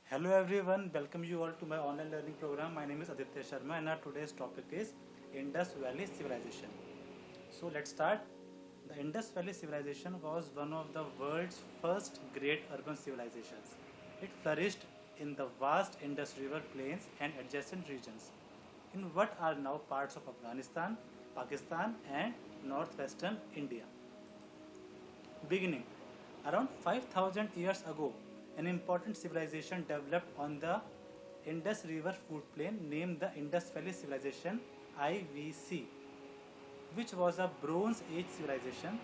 Hello everyone, welcome you all to my online learning program. My name is Aditya Sharma and our today's topic is Indus Valley Civilization. So let's start. The Indus Valley Civilization was one of the world's first great urban civilizations. It flourished in the vast Indus River plains and adjacent regions in what are now parts of Afghanistan, Pakistan and northwestern India. Beginning around 5000 years ago, an important civilization developed on the Indus River food plain named the Indus Valley Civilization IVC, which was a Bronze Age civilization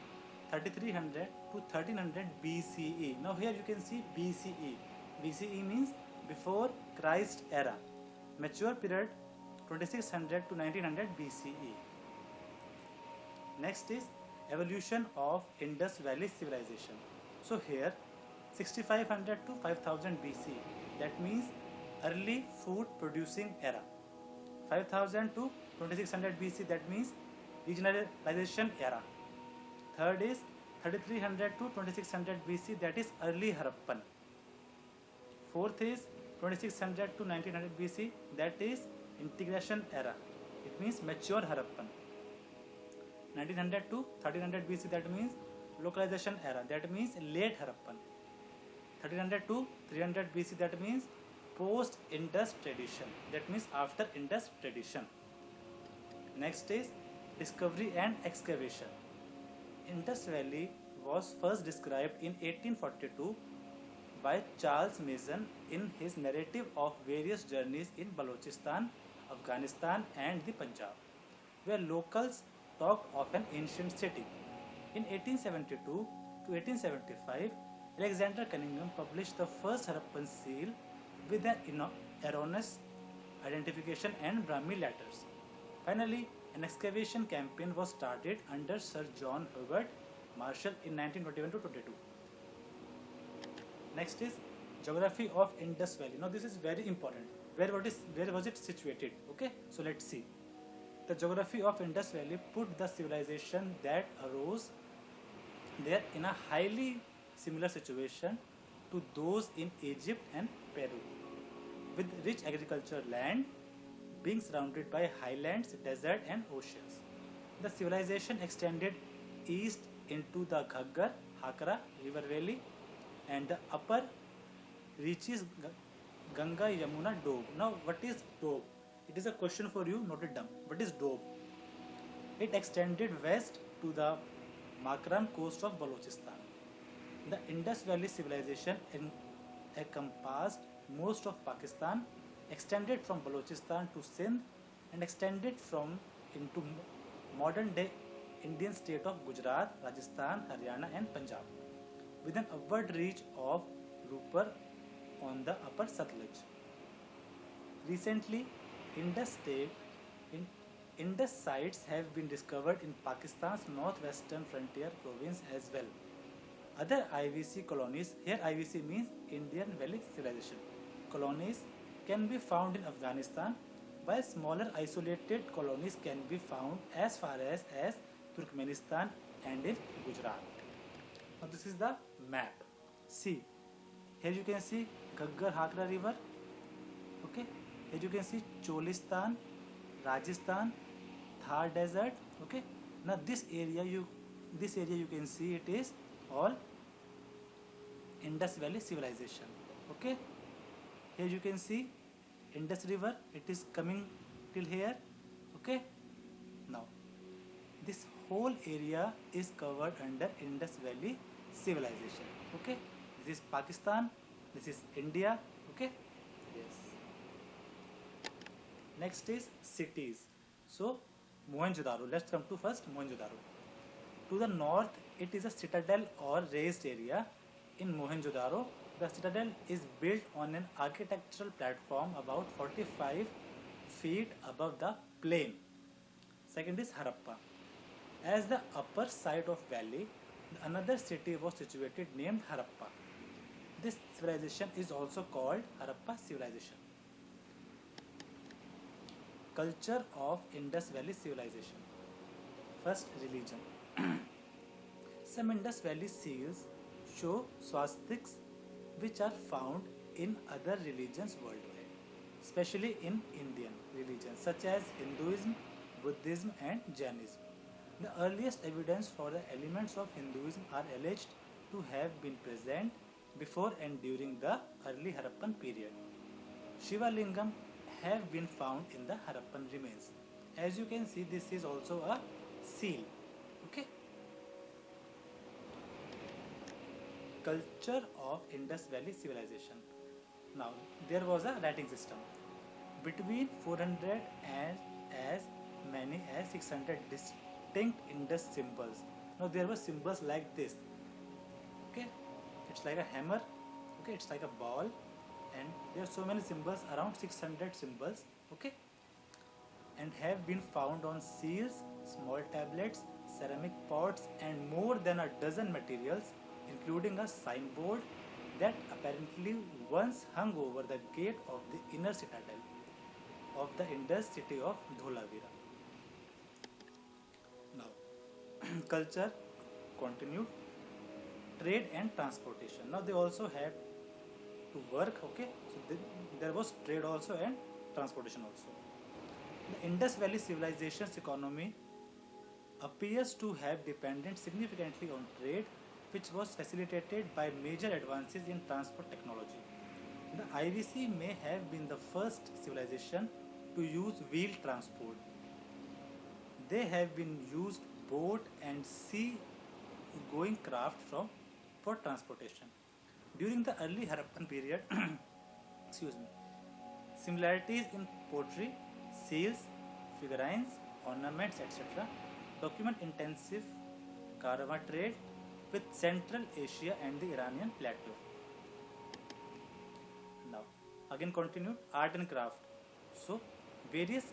3300 to 1300 BCE. Now here you can see BCE. BCE means before Christ era. Mature period 2600 to 1900 BCE. Next is evolution of Indus Valley civilization. So here 6500 to 5000 BC, that means early food producing era. 5000 to 2600 BC, that means regionalization era. Third is 3300 to 2600 BC, that is early Harappan. Fourth is 2600 to 1900 BC, that is integration era. It means mature Harappan. 1900 to 1300 BC, that means localization era, that means late Harappan. 1300 to 300 BC, that means post Indus tradition, that means after Indus tradition. Next is discovery and excavation. Indus Valley was first described in 1842 by Charles Mason in his narrative of various journeys in Balochistan, Afghanistan and the Punjab, where locals talked of an ancient city. In 1872 to 1875, Alexander Cunningham published the first Harappan seal with an erroneous identification and Brahmi letters. Finally, an excavation campaign was started under Sir John Hobart Marshall in 1921 to 22. Next is geography of Indus Valley. Now this is very important. Where was it situated? Okay, so let's see. The geography of Indus Valley put the civilization that arose there in a highly similar situation to those in Egypt and Peru, with rich agricultural land, being surrounded by highlands, desert and oceans. The civilization extended east into the Ghaggar, Hakra river valley and the upper reaches Ganga Yamuna Doab. Now what is Doab? It is a question for you, note it down. What is Doab? It extended west to the Makran coast of Balochistan. The Indus Valley civilization encompassed most of Pakistan, extended from Balochistan to Sindh, and extended from into modern-day Indian state of Gujarat, Rajasthan, Haryana, and Punjab, with an upward reach of Rupar on the upper Satluj. Recently, Indus state in Indus sites have been discovered in Pakistan's northwestern frontier province as well. Other IVC colonies, here IVC means Indian Valley Civilization, colonies can be found in Afghanistan, while smaller isolated colonies can be found as far as Turkmenistan and in Gujarat. Now this is the map. See, here you can see Ghaggar Hakra river. Okay, here you can see Cholistan, Rajasthan, Thar desert. Okay, now this area you can see it is all Indus Valley civilization. Okay, here you can see Indus river, it is coming till here. Okay, now this whole area is covered under Indus Valley civilization. Okay, this is Pakistan, this is India. Okay, yes. Next is cities. So Mohenjo-daro, let's come to first Mohenjo-daro. To the north, it is a citadel or raised area. In Mohenjo-daro, the citadel is built on an architectural platform about 45 feet above the plain. Second is Harappa. As the upper side of valley, another city was situated named Harappa. This civilization is also called Harappa civilization. Culture of Indus Valley civilization. First, religion. Some Indus Valley seals show swastiks which are found in other religions worldwide, especially in Indian religions such as Hinduism, Buddhism, and Jainism. The earliest evidence for the elements of Hinduism are alleged to have been present before and during the early Harappan period. Shiva Lingam have been found in the Harappan remains. As you can see, this is also a seal. Okay. Culture of Indus Valley civilization. Now, there was a writing system. Between 400 and as many as 600 distinct Indus symbols. Now, there were symbols like this. Okay, it's like a hammer. Okay, it's like a ball, and there are so many symbols, around 600 symbols. Okay, and have been found on seals, small tablets, ceramic pots, and more than a dozen materials, including a signboard that apparently once hung over the gate of the inner citadel of the Indus city of Dholavira. Now, culture continued, trade and transportation. Now they also had to work. Okay, so there was trade also and transportation also. The Indus Valley civilization's economy appears to have depended significantly on trade, which was facilitated by major advances in transport technology. The IVC may have been the first civilization to use wheel transport. They have been used boat and sea going craft for transportation. During the early Harappan period, excuse me, similarities in pottery, seals, figurines, ornaments, etc. document intensive caravan trade with Central Asia and the Iranian plateau. Now, again continued art and craft. So, various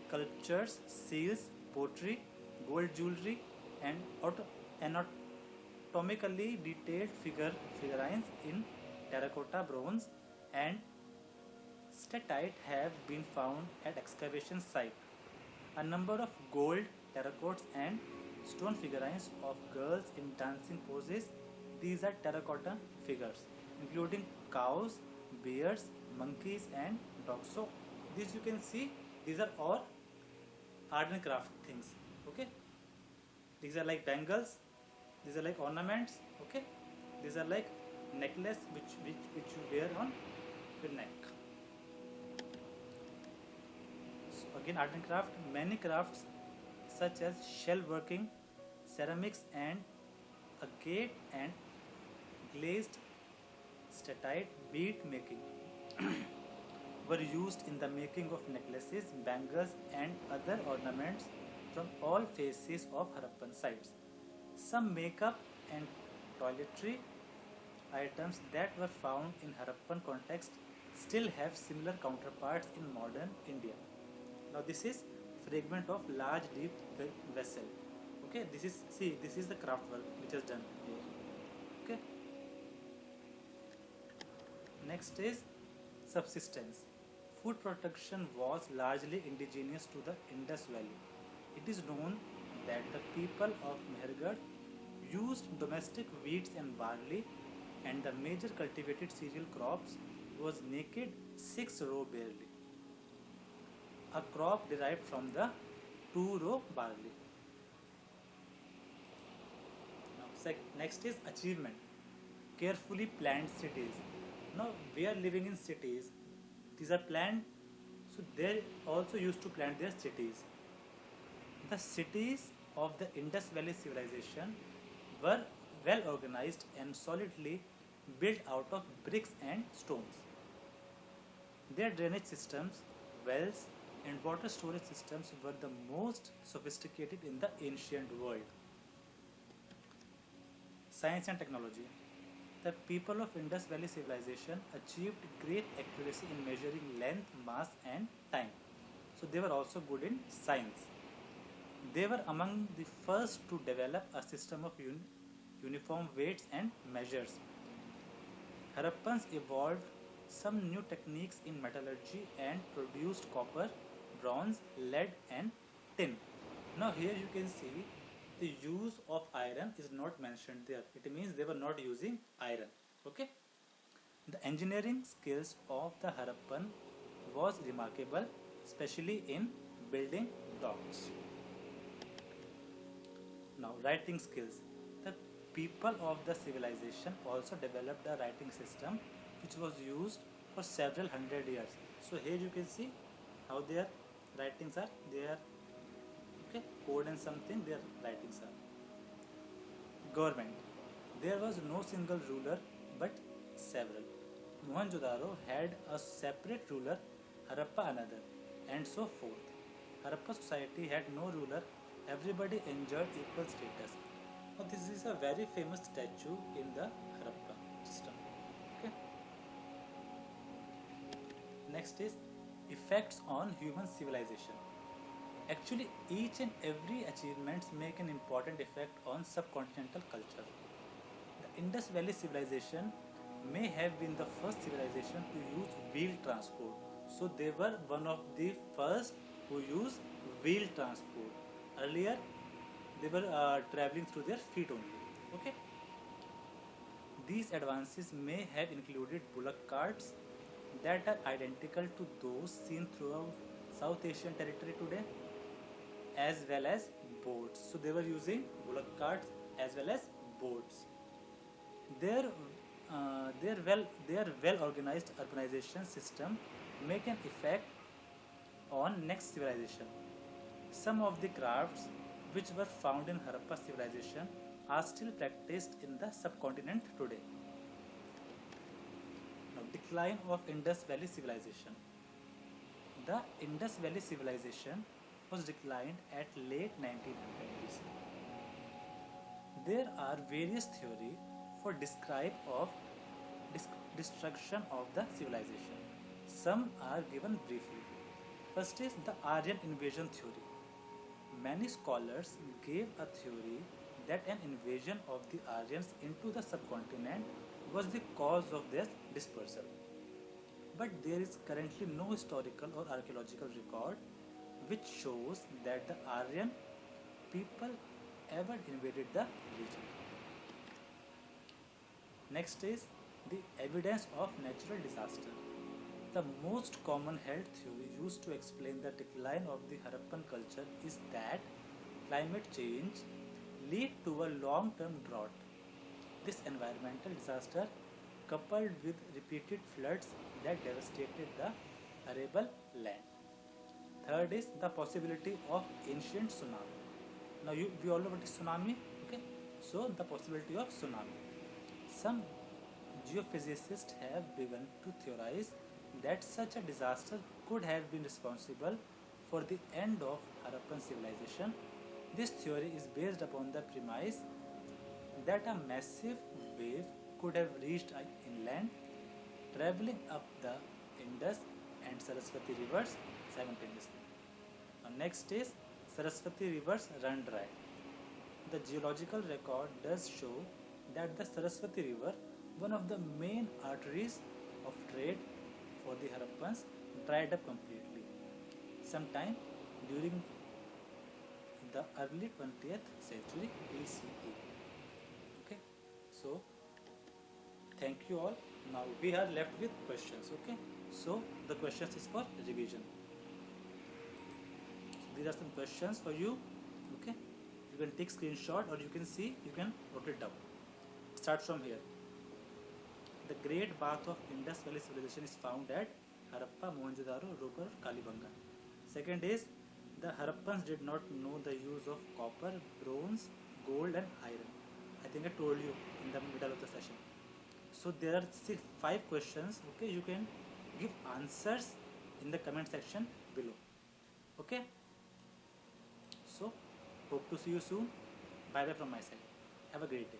sculptures, seals, pottery, gold jewelry, and anatomically detailed figurines in terracotta, bronze, and statite have been found at excavation site. A number of gold, terracottas, and stone figurines of girls in dancing poses. These are terracotta figures, including cows, bears, monkeys, and dogs. So, these you can see, these are all art and craft things. Okay, these are like bangles, these are like ornaments. Okay, these are like necklace which you wear on your neck. So again, art and craft, many crafts such as shell working, ceramics, and agate and glazed statite bead making were used in the making of necklaces, bangles, and other ornaments from all phases of Harappan sites. Some makeup and toiletry items that were found in Harappan context still have similar counterparts in modern India. Now this is fragment of large deep vessel. Okay, this is the craft work which is done here. Okay. Next is subsistence. Food production was largely indigenous to the Indus Valley. It is known that the people of Mehergarh used domestic wheats and barley, and the major cultivated cereal crops was naked 6-row barley, a crop derived from the 2-row barley. Now, next is achievement. Carefully planned cities. Now we are living in cities. These are planned, so they also used to plan their cities. The cities of the Indus Valley civilization were well organized and solidly built out of bricks and stones. Their drainage systems, wells, and water storage systems were the most sophisticated in the ancient world. Science and technology. The people of Indus Valley civilization achieved great accuracy in measuring length, mass, and time. So they were also good in science. They were among the first to develop a system of uniform weights and measures. Harappans evolved some new techniques in metallurgy and produced copper, bronze, lead, and tin. Now here you can see the use of iron is not mentioned there. It means they were not using iron. Okay. The engineering skills of the Harappan was remarkable, especially in building docks. Now, writing skills. The people of the civilization also developed a writing system which was used for several hundred years. So here you can see how their writings are. They are okay, code and something. Their writings are. Government. There was no single ruler but several. Mohenjo-daro had a separate ruler, Harappa another, and so forth. Harappa society had no ruler, everybody enjoyed equal status. Now this is a very famous statue in the Harappa system. Okay. Next is effects on human civilization. Actually, each and every achievements make an important effect on subcontinental culture. The Indus Valley civilization may have been the first civilization to use wheel transport. So they were one of the first who used wheel transport. Earlier, they were traveling through their feet only. Okay. These advances may have included bullock carts that are identical to those seen throughout South Asian territory today, as well as boats. So they were using bullock carts as well as boats. Their well organized urbanization system make an effect on next civilization. Some of the crafts which were found in Harappa civilization are still practiced in the subcontinent today. Now, decline of Indus Valley civilization. The Indus Valley civilization was declined at late 1900s. There are various theories for describe of destruction of the civilization. Some are given briefly. First is the Aryan invasion theory. Many scholars gave a theory that an invasion of the Aryans into the subcontinent was the cause of their dispersal. But there is currently no historical or archaeological record which shows that the Aryan people ever invaded the region. Next is the evidence of natural disaster. The most common held theory used to explain the decline of the Harappan culture is that climate change lead to a long-term drought. This environmental disaster coupled with repeated floods that devastated the arable land. Third is the possibility of ancient tsunami. Now we all know what is tsunami, okay? So the possibility of tsunami. Some geophysicists have begun to theorize that such a disaster could have been responsible for the end of Harappan civilization. This theory is based upon the premise that a massive wave could have reached inland, traveling up the Indus and Saraswati rivers simultaneously. Now next is Saraswati rivers run dry. The geological record does show that the Saraswati river, one of the main arteries of trade for the Harappans, dried up completely sometime during the early 20th century BCE. Okay, so thank you all. Now we are left with questions. Okay, so the questions is for revision. So these are some questions for you. Okay, you can take screenshot or you can see, you can note it down. Start from here. The Great Bath of Indus Valley Civilization is found at Harappa, Mohenjo-daro, Rupar, Kalibanga. Second is the Harappans did not know the use of copper, bronze, gold and iron. I think I told you in the middle of the session. So there are 5 questions. Okay, you can give answers in the comment section below. Okay. So hope to see you soon. Bye bye from my side. Have a great day.